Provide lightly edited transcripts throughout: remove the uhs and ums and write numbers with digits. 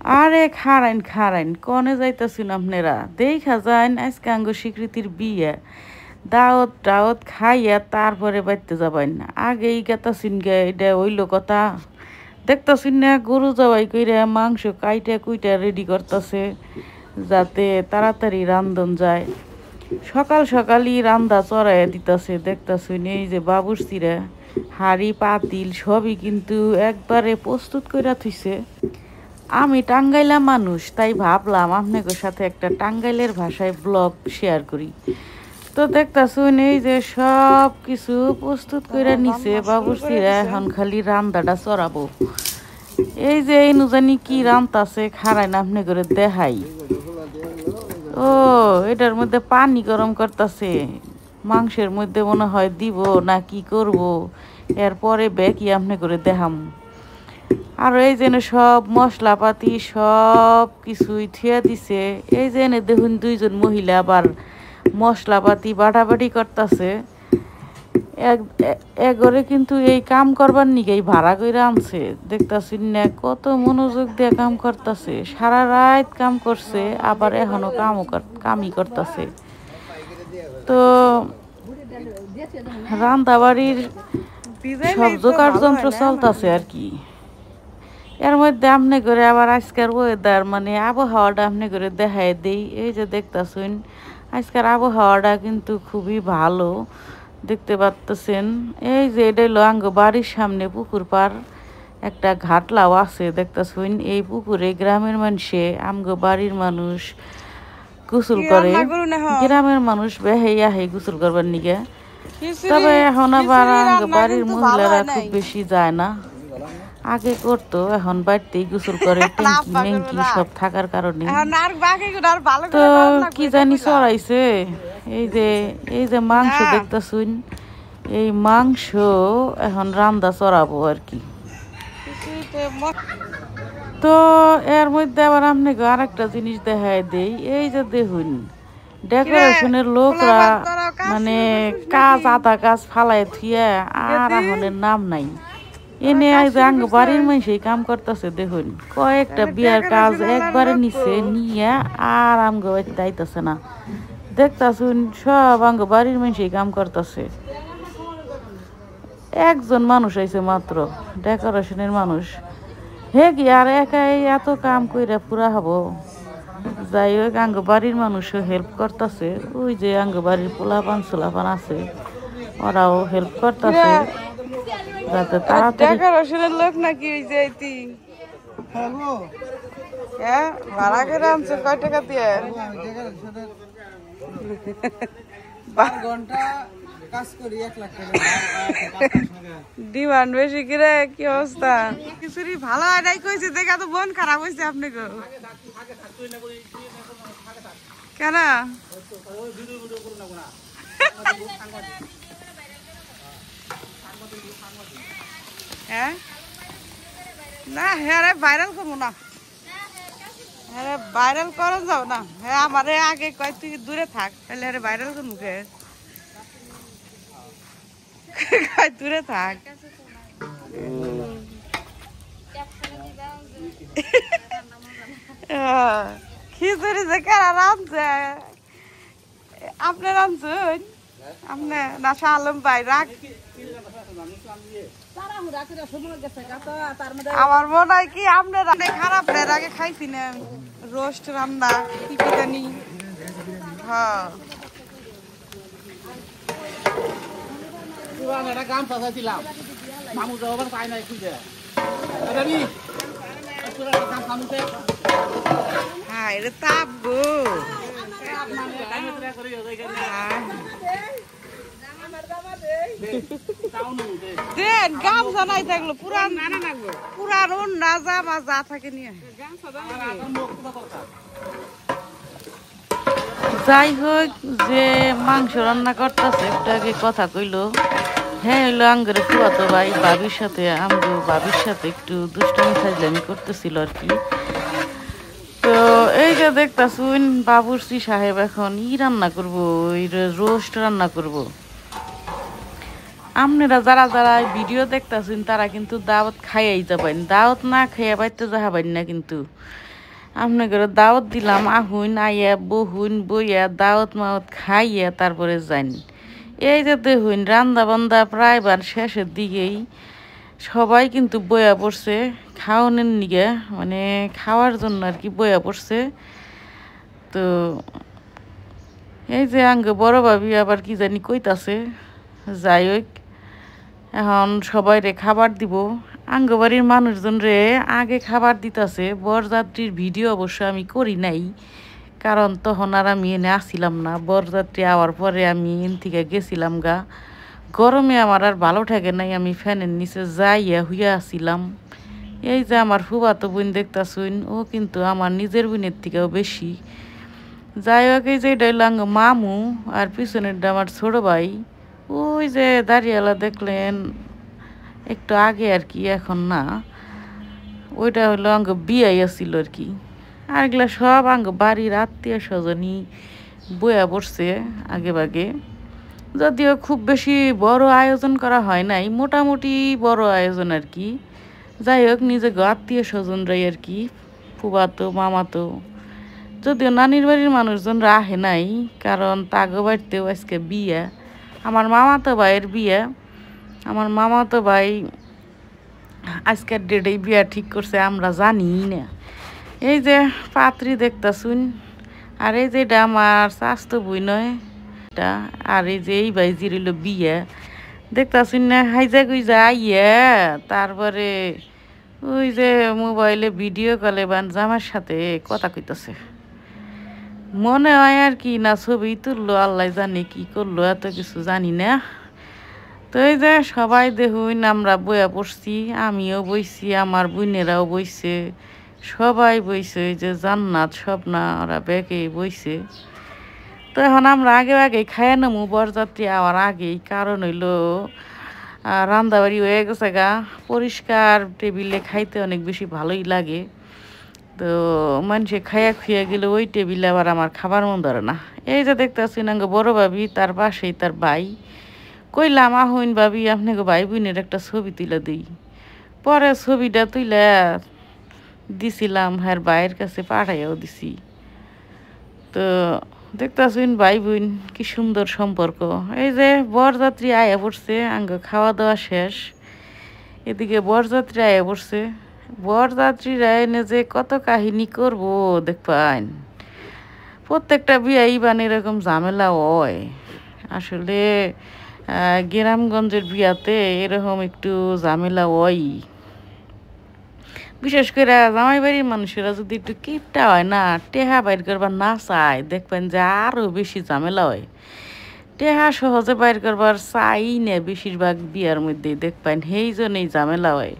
আরে খারাইন খারাইন কনে যাইতাছেন আপনারা দেখা যান আজকে আঙ্গ স্বীকৃতির বিয়ে দাওয়াত টাওয়াত খাইয়া তারপরে বাইতে যাবেন না আগেই গেতাছিন গে এটা হইল কথা দেখতাছিন না গরু জবাই কইরা মাংস কাইটা কুইটা রেডি করতেছে যাতে তাড়াতাড়ি রান্ধন যায় সকাল সকালই রান্দা চড়াইয়া দিতেছে দেখতাছিন এই যে বাবুর্চিরা হাড়ি পাতিল সবই কিন্তু একবারে প্রস্তুত কইরা থইছে। আমি টাঙ্গাইলা মানুষ তাই ভাবলাম আপনাদের সাথে একটা টাঙ্গাইলের ভাষায় ব্লগ শেয়ার করি। তো দেখতাছুন এই যে সব কিছু প্রস্তুত করে নিছে বাবুর্চিরা এখন খালি রান্দাটা চড়াবো। এই যে এই নুজানি কি রান্তাছে খারাই না আপনি করে দেখাই। ও এটার মধ্যে পানি গরম করতেছে মাংসের মধ্যে মনে হয় দিব না কি করব এরপরে বেকি আপনি করে দেখাম। আর এই যেন সব মশলাপাতি সব কিছুই থিয়া দিছে। এই যে দেখুন দুইজন মহিলা আবার মশলাপাতি বাটাবাটি করতেছে একরে কিন্তু এই কাম করবার নিগেই ভাড়া করে আনছে দেখতাছি না কত মনোযোগ দিয়ে কাম করতেছে সারা রাত কাম করছে আবার এখনো কামই করতেছে। তো রান্দাবাড়ির সব জোগাড় যন্ত্র চলতেছে আর কি। এর মধ্যে আপনি করে আবার আজকের ওয়েদার মানে আবহাওয়াটা আপনি করে দেখাই দেই। এই যে দেখতেছেন আজকের আবহাওয়াটা কিন্তু খুবই ভালো দেখতে পাচ্ছেন। এই যে এটা হলো আঙ্গ বাড়ির সামনে পুকুর পার একটা ঘাটলাও আছে দেখতেছেন। এই পুকুরে গ্রামের মানুষে আমগো বাড়ির মানুষ গোসল করে গ্রামের মানুষ বেহাই আহে গোসল করবার নিগে। তবে এখন আবার আঙ্গ বাড়ির মহিলারা খুব বেশি যায় না আগে করতো এখন বাড়িতেই গোসল করে ট্যাঙ্কি মেঙ্কি সব থাকার কারণে। তো কি জানি চড়াইছে এই যে মাংস দেখতেছুন এই মাংস এখন রান্দা চড়াবো আর কি। তো এর মধ্যে আবার আপনাকে আর একটা জিনিস দেখাই দেই। এই যে দেখুন ডেকোরেশনের লোকরা মানে কাজ আধা কাজ ফালাই থুয়া আর এখনের নাম নাই এনে আঙ্গ বাড়ির মানুষই কাম করতেছে দেখুন কয়েকটা বিয়ার কাজ একবারে নিচে নিয়ে আর আমগো যাইতেছে না দেখতাছুন সব আঙ্গ বাড়ির মানুষই কাম করতেছে। একজন মানুষ আইছে মাত্র ডেকোরেশনের মানুষ হে কি আর একাই এত কাম কইরা পুরা হবো। যাই হোক আঙ্গ বাড়ির মানুষও হেল্প করতেছে ওই যে আঙ্গ বাড়ির পোলাপান সোলাপান আছে ওরাও হেল্প করতেছে যাতে তাড়াতাড়ি লোক নাকি ওই যে ভাড়া করে আনছে কয় টাকা দিয়ে ডিমান্ড বেশি করে কি অবস্থা কিছুরি ভালো আদায় কইছে দেখা তো মন খারাপ হয়েছে আপনি কেন হ্যাঁ না হ্যাঁ ভাইরাল করবো না হ্যাঁ ভাইরাল করো যাও না হ্যাঁ আমার আগে কয় তুই দূরে থাক তাহলে হ্যাঁ ভাইরাল করবো কয় দূরে থাক খিচুড়ি যে কারা রাঁধছে আপনি রাঁধছেন আপনি না আলম ভাই রাখ আমার মনে হয় কি আপনার খারাপ এর আগে খাইছি না রোস্ট রান্না কি জানি হ্যাঁ হ্যাঁ এটা তাপ গো দেন গামছা নাই থাকলো পুরান পুরান না জামা যা থাকে নিয়ে যাই হোক যে মাংস রান্না করতেছে একটু আগে কথা কইলো হ্যাঁ হইলো আঙ্গরে ফুয়াতো ভাই বাবির সাথে আমগো বাবির সাথে একটু দুষ্টামি ফাজলামি করতেছিল আর কি। তো এই যে দেখতাছুন বাবুর্চি সাহেব এখন রান্না করবো ওই রোস্ট রান্না করবো। আপনারা যারা যারা ভিডিও দেখতেছেন তারা কিন্তু দাওয়াত খাইয়াই যাবেন দাওয়াত না খাইয়া বাইতে যাবেন না কিন্তু আপনাদের দাওয়াত দিলাম, আহুন আইয়া বহুন বইয়া দাওয়াত মাওয়াত খাইয়া তারপরে যান। এই যে দেখুন রান্দা বান্দা প্রায় বার শেষের দিকেই, সবাই কিন্তু বইয়া পড়ছে খাওয়ানোর নিগে, মানে খাওয়ার জন্য আর কি বইয়া পড়ছে। তো এই যে আঙ্গ বড় ভাবি আবার কি জানি কইতাছে, যাই হোক এখন সবাই রে খাবার দিব। আঙ্গবাড়ির মানুষজন রে আগে খাবার দিতেছে। বরযাত্রীর ভিডিও অবশ্য আমি করি নাই, কারণ তখন আর আমি এনে আসছিলাম না। বরযাত্রী আওয়ার পরে আমি এন থেকে গেছিলাম গা। গরমে আমার আর ভালো থাকে নাই, আমি ফ্যানের নিচে যাইয়া হইয়া আসছিলাম। এই যে আমার ফুফাতো বোন দেখতাছুন, ও কিন্তু আমার নিজের বোনের থেকেও বেশি। যাই হোক এই যে এটা হইল আঙ্গ মামু, আর পিছনেরটা আমার ছোট ভাই। ওই যে দাঁড়িয়েলা দেখলেন একটু আগে আর কি, এখন না, ওইটা হলো আঙ্গ বিয়াই আসছিল আর কি। আর এগুলা সব আঙ্গ বাড়ির আত্মীয় স্বজনই বইয়া পড়ছে আগে বাগে। যদিও খুব বেশি বড় আয়োজন করা হয় নাই, মোটামুটি বড় আয়োজন আর কি। যাই হোক নিজে আত্মীয় স্বজনরাই আর কি, ফুফাতো মামাতো। যদিও নানির বাড়ির মানুষজনরা আহে নাই, কারণ তাগো বাড়িতেও আজকে বিয়া, আমার মামাতো ভাইয়ের বিয়া। আমার মামাতো ভাই আজকের ডেটেই বিয়া ঠিক করছে, আমরা জানি না। এই যে পাত্রী দেখতাছুন, আর এই যে এটা আমার স্বাস্থ্য বই নয় এটা, আর এই যে এই ভাই জিরিল বিয়া দেখতাছুন না, হাইজা গুইজা আইয়া তারপরে ওই যে মোবাইলে ভিডিও কলে বান জামার সাথে কথা কইতাছে। মনে হয় আর কি না ছবি তুললো, আল্লাহ জানে কি করলো, এত কিছু জানি না। তো এই যে সবাই দেখুন আমরা বইয়া পড়ছি, আমিও বইছি, আমার বোনেরাও বইছে, সবাই বইছে। এই যে জান্নাত স্বপ্না ওরা ব্যাগে বইছে। তো এখন আমরা আগে আগে খাইয়া নেবো বরযাত্রী আওয়ার আগেই, কারণ হইলো রান্দাবাড়ি হয়ে গেছে গা, পরিষ্কার টেবিলে খাইতে অনেক বেশি ভালোই লাগে। তো মানুষে খাইয়া খুইয়া গেলে ওই টেবিলে আবার আমার খাবার মন ধরে না। এই যে দেখতেছি না বড় ভাবি, তার পাশেই তার ভাই। কইলাম আহুন ভাবি আপনাকে ভাই বোনের একটা ছবি তুলে দিই। পরে ছবিটা তুলে দিছিলাম, হ্যাঁ ভাইয়ের কাছে পাঠাইয়াও দিছি। তো দেখতেছুন ভাই বোন কি সুন্দর সম্পর্ক। এই যে বরযাত্রী আয়া পড়ছে, আঙ্গ খাওয়া দাওয়া শেষ, এদিকে বরযাত্রী আয়া পড়ছে। বরযাত্রীরা এনে যে কত কাহিনী করবো দেখবেন। প্রত্যেকটা বিয়াই বান এরকম ঝামেলা হয়। আসলে গ্রামগঞ্জের বিয়াতে এরকম একটু ঝামেলা হয়। বিশেষ করে জামাই বাড়ির মানুষেরা যদি একটু কিপটা হয় না, টেহা বাইর করবার না চায়, দেখবেন যে আরও বেশি ঝামেলা হয়। টেহা সহজে বাইর করবার চাই না বেশিরভাগ বিয়ার মধ্যে, দেখবেন সেই জন্যই ঝামেলা হয়।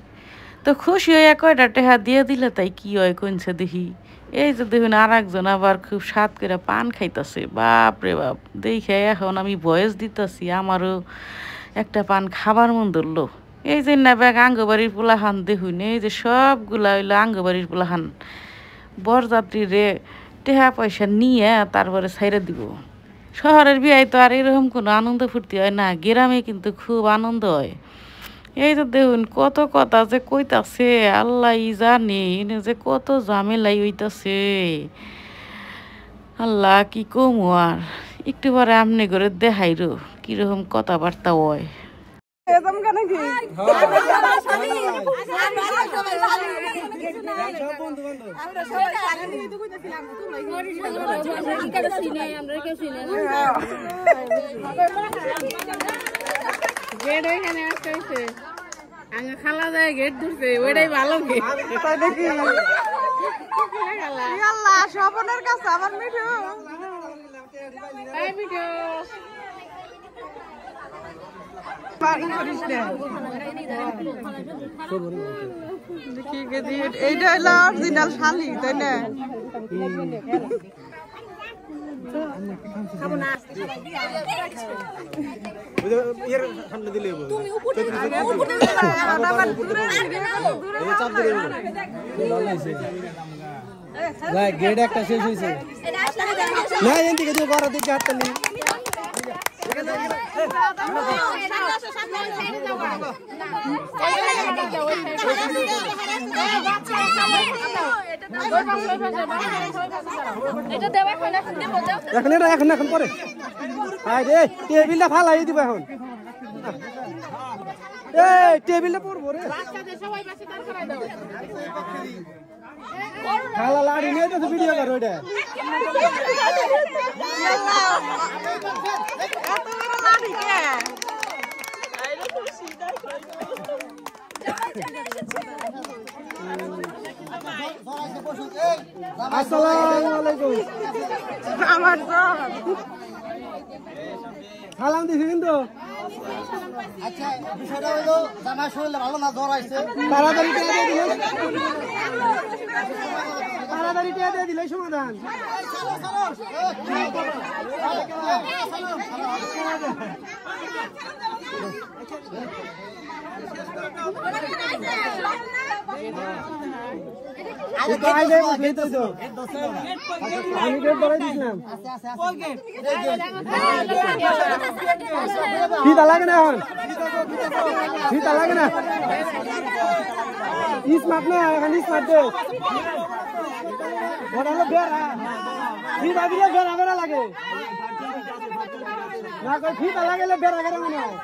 তো খুশি হয়ে কয়টা টেহা দিয়ে দিলে তাই কি হয় কোনছে দেখি। এই যে দেখুন আর একজন আবার খুব স্বাদ করে পান খাইতেছে, বাপ রে বাপ, দেখে এখন আমি বয়স দিতেছি, আমারও একটা পান খাবার মন ধরলো। এই যে না ব্যাগ আঙ্গবাড়ির পোলাহান দেখুন, এই যে সবগুলা হইলো আঙ্গবাড়ির পোলাহান। বরযাত্রীর রে টেহা পয়সা নিয়ে তারপরে ছাইরে দিব। শহরের বিয়ায় তো আর এরকম কোনো আনন্দ ফুর্তি হয় না, গ্রামে কিন্তু খুব আনন্দ হয়। এই তো দেখুন কত কথা যে কইতাছে, আল্লাহ জানে যে কত ঝামেলাই হইতাছে। আল্লাহ কি কম আর, একটু পরে আমনে করে দেখাইরো কিরকম কথাবার্তা হয়। খালা যায় গেট ধরছে, ওইটাই ভালো গেট। স্বপনের কাছে আমার মিঠু এইটা হলো অরিজিনাল শালি, তাই না? গেট একটা শেষ হয়েছে না, এদিকে তুমি ঘর দিকে হাতটা নেই। এখন পরে টেবিলটা ফালাই দিব এখন টেবিলটা পড়বো রে খালা লাড়ি নিয়ে তো ভিডিও করো ওইটা আসসালামু আলাইকুম আমার সালাম দিছি কিন্তু আচ্ছা বিষয়টা হলো জামাই শরীরে ভালো না জ্বর আইছে তাড়াতাড়ি দিয়ে দিলে সমাধান আমি গেট ধরে দিছিলাম ফিতা লাগে না এখন ফিতা লাগে না স্মার্ট না এখন স্মার্ট দে বড়ালো বেড়া ফিতা দিলে বেড়া বেড়া লাগে না কই ফিতা লাগাইলে বেড়া বেড়া মনে হয়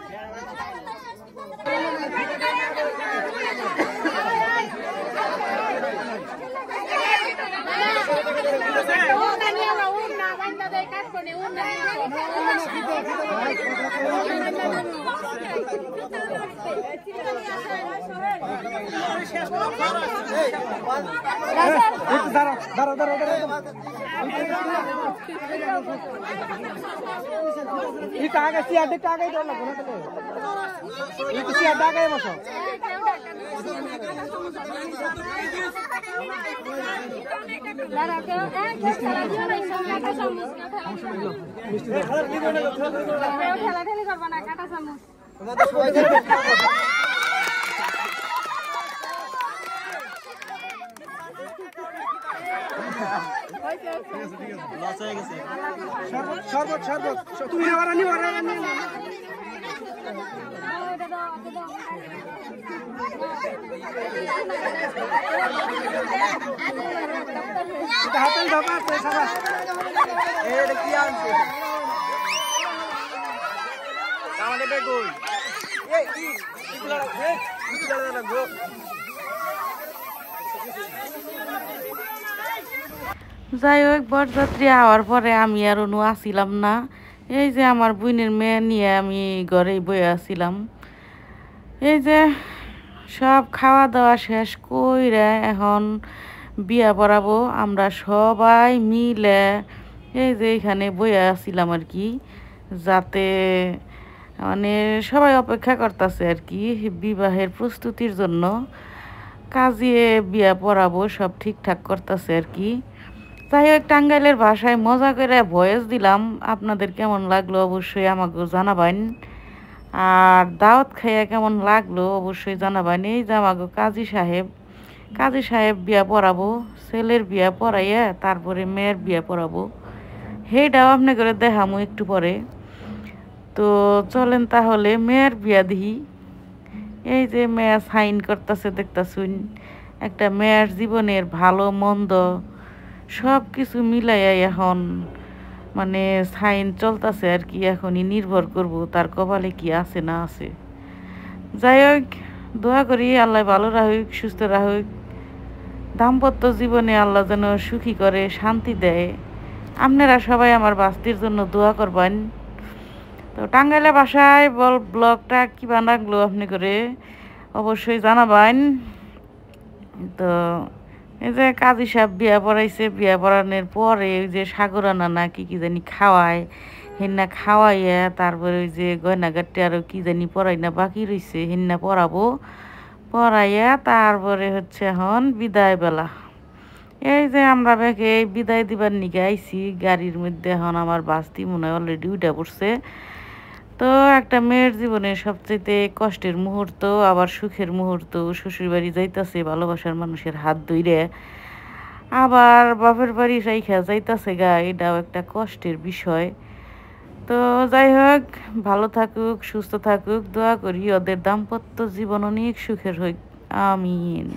ঠেলাঠেলি করবো না কাটা চামচ শরবত শরবত তুমি আবার আনি হাতেল ধাপা আছে সবাই এটা কি আনছে আমাদের বেগুন এই ইগুলা রাখবে ইগুলা রাখবো যাই হোক বরযাত্রী হওয়ার পরে আমি আর অনু আসিলাম না এই যে আমার বোনের মেয়ে নিয়ে আমি ঘরেই বয়ে আসিলাম এই যে সব খাওয়া দাওয়া শেষ কইরা এখন বিয়া পড়াবো আমরা সবাই মিলে এই যে এখানে বয়ে আসিলাম আর কি যাতে মানে সবাই অপেক্ষা করতেছে আর কি বিবাহের প্রস্তুতির জন্য কাজিয়ে বিয়া পড়াবো সব ঠিকঠাক করতেছে আর কি যাই হোক টাঙ্গাইলের ভাষায় মজা করে ভয়েস দিলাম আপনাদের কেমন লাগলো অবশ্যই আমাকে জানাবেন আর দাওয়াত খাইয়া কেমন লাগলো অবশ্যই জানাবেন এই যে আমাকে কাজী সাহেব বিয়া পড়াবো ছেলের বিয়া পড়াইয়া তারপরে মেয়ের বিয়া পড়াবো সেইটাও আপনি করে দেখামো একটু পরে তো চলেন তাহলে মেয়ের বিয়া দিই এই যে মেয়ে সাইন করতেছে দেখতেছুন একটা মেয়ের জীবনের ভালো মন্দ সব কিছু মিলাইয়া এখন মানে সাইন চলতেছে আর কি এখনই নির্ভর করব তার কপালে কি আছে না আছে যাই হোক দোয়া করি আল্লাহ ভালো রাখুক সুস্থ রাখুক দাম্পত্য জীবনে আল্লাহ যেন সুখী করে শান্তি দেয় আপনারা সবাই আমার বাস্তির জন্য দোয়া করবেন তো টাঙ্গাইলের ভাষায় ব্লগটা কি বানাগলো আপনি করে অবশ্যই জানাবেন তো এই যে কাজী সাহেব বিয়া পড়াইছে বিয়া পড়ানোর পরে ওই যে সাগরানা না কি জানি খাওয়ায় হেন্না খাওয়াইয়া তারপরে ওই যে গয়নাগাট্টি আরও কি জানি পড়াই না বাকি রয়েছে হেন্না পড়াবো পড়াইয়া তারপরে হচ্ছে এখন বিদায় বেলা এই যে আমরা ব্যাগে বিদায় দিবার নিকে আইছি গাড়ির মধ্যে এখন আমার বাস্তি মনে হয় অলরেডি উঠে পড়ছে তো একটা মেয়ের জীবনে সবচেয়ে কষ্টের মুহূর্ত আবার সুখের মুহূর্ত শ্বশুরবাড়ি যাইতাছে ভালোবাসার মানুষের হাত ধইরে আবার বাপের বাড়ি রাইখা যাইতাছে গা এটাও একটা কষ্টের বিষয় তো যাই হোক, ভালো থাকুক, সুস্থ থাকুক, দোয়া করি ওদের দাম্পত্য জীবন অনেক সুখের হোক। আমিন।